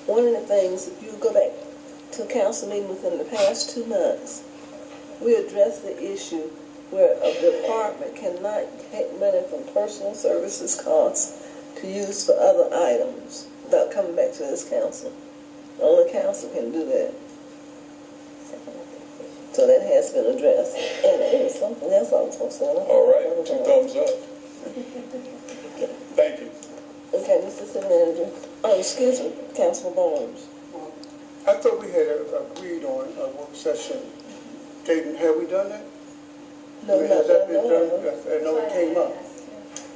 one of the things, if you go back to a council meeting within the past 2 months, we addressed the issue where a department cannot take money from personal services costs to use for other items without coming back to this council. Only council can do that. So that has been addressed. And it was something else I was supposed to say. All right, 2 thumbs up. Thank you. Okay, Mr. City Manager. Oh, excuse me, Councilman Barnes. I thought we had agreed on a work session. Have we done that? No, has that been done? I know it came up.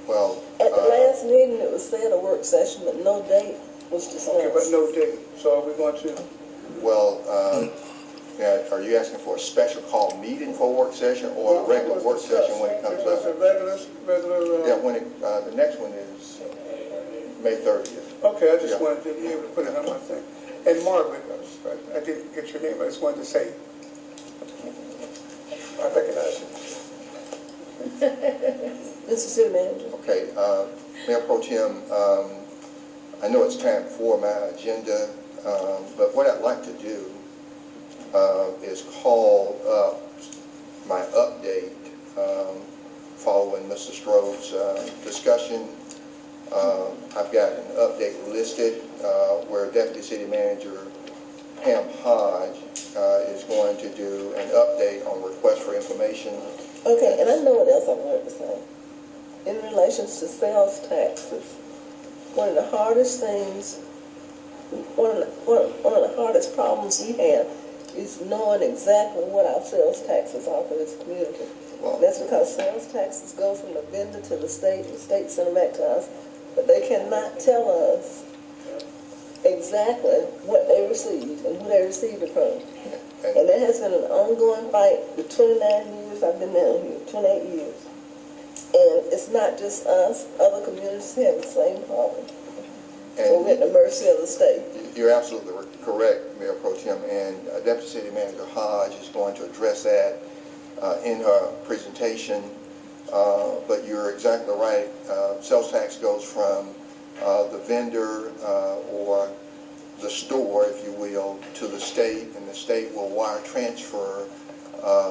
Well, at the last meeting, it was said a work session, but no date was discussed. Okay, but no date. So are we going to? well, are you asking for a special call meeting for a work session or a regular work session when it comes It was up? a regular. Yeah, when the next one is May 30th. Okay, I just wanted to be able to put it on my thing. And Margaret, I didn't get your name. I just wanted to say, I recognize you. Mr. City Manager. Okay, Mayor Pro Tem, I know it's time for my agenda, but what I'd like to do is call up my update following Mr. Stroh's discussion. I've got an update listed where Deputy City Manager Pam Hodge is going to do an update on request for information. Okay, and I know what else I wanted to say. In relation to sales taxes, one of the hardest things, one of the hardest problems we have is knowing exactly what our sales taxes are for this community. Well, that's because sales taxes go from the vendor to the state send them back to us, but they cannot tell us exactly what they received and who they received it from. And that has been an ongoing fight for 29 years I've been down here, 28 years. And it's not just us, other communities have the same problem. So we're at the mercy of the state. You're absolutely correct, Mayor Pro Tem, and Deputy City Manager Hodge is going to address that in her presentation. But you're exactly right. Sales tax goes from the vendor or the store, if you will, to the state, and the state will wire transfer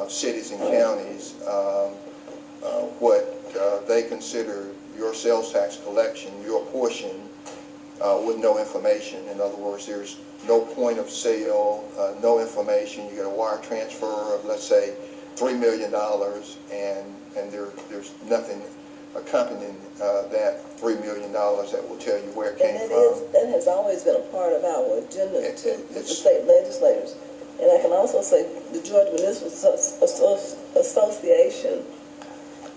cities and counties what they consider your sales tax collection, your portion, with no information. In other words, there's no point of sale, no information. You get a wire transfer of, let's say, $3 million, and there's nothing accompanying that $3 million that will tell you where it came from. That has always been a part of our agenda with the state legislators. And I can also say the Georgia Municipal Association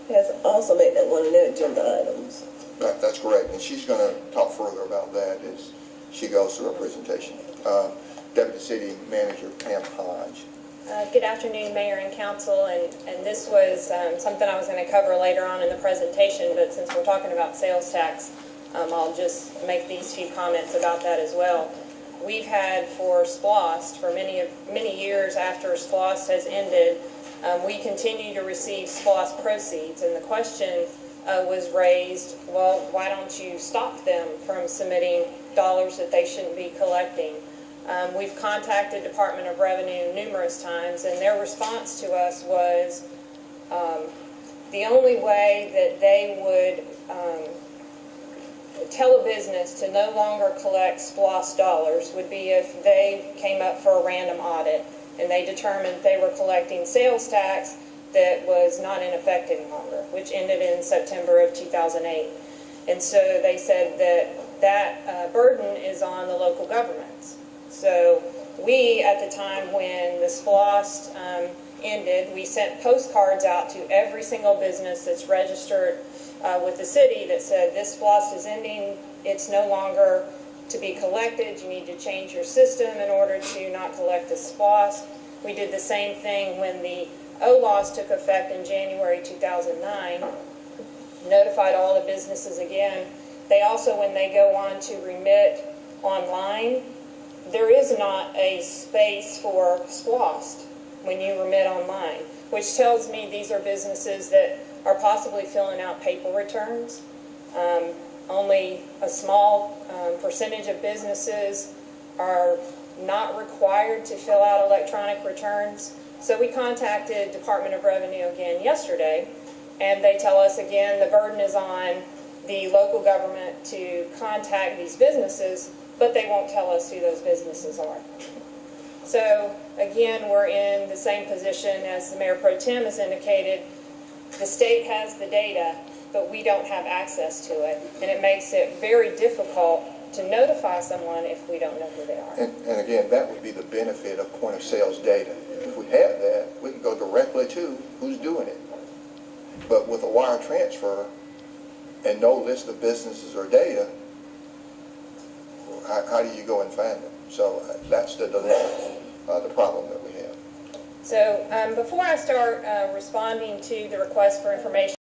has also made that one of their agenda items. That's correct, and she's going to talk further about that as she goes through her presentation. Deputy City Manager Pam Hodge. Good afternoon, Mayor and Council, and this was something I was going to cover later on in the presentation, but since we're talking about sales tax, I'll just make these few comments about that as well. We've had for SPLOST, for many years after SPLOST has ended, we continue to receive SPLOST proceeds, and the question was raised, well, why don't you stop them from submitting dollars that they shouldn't be collecting? We've contacted Department of Revenue numerous times, and their response to us was the only way that they would tell a business to no longer collect SPLOST dollars would be if they came up for a random audit and they determined they were collecting sales tax that was not in effect any longer, which ended in September of 2008. And so they said that burden is on the local governments. So we, at the time when the SPLOST ended, we sent postcards out to every single business that's registered with the city that said, this SPLOST is ending, it's no longer to be collected, you need to change your system in order to not collect the SPLOST. We did the same thing when the OLOS took effect in January 2009, notified all the businesses again. They also, when they go on to remit online, there is not a space for SPLOST when you remit online, which tells me these are businesses that are possibly filling out paper returns. Only a small percentage of businesses are not required to fill out electronic returns. So we contacted Department of Revenue again yesterday, and they tell us again the burden is on the local government to contact these businesses, but they won't tell us who those businesses are. So again, we're in the same position as the Mayor Pro Tem has indicated. The state has the data, but we don't have access to it, and it makes it very difficult to notify someone if we don't know who they are. And again, that would be the benefit of point of sales data. If we have that, we can go directly to who's doing it. But with a wire transfer and no list of businesses or data, how do you go and find them? So that's the dilemma, the problem that we have. So before I start responding to the request for information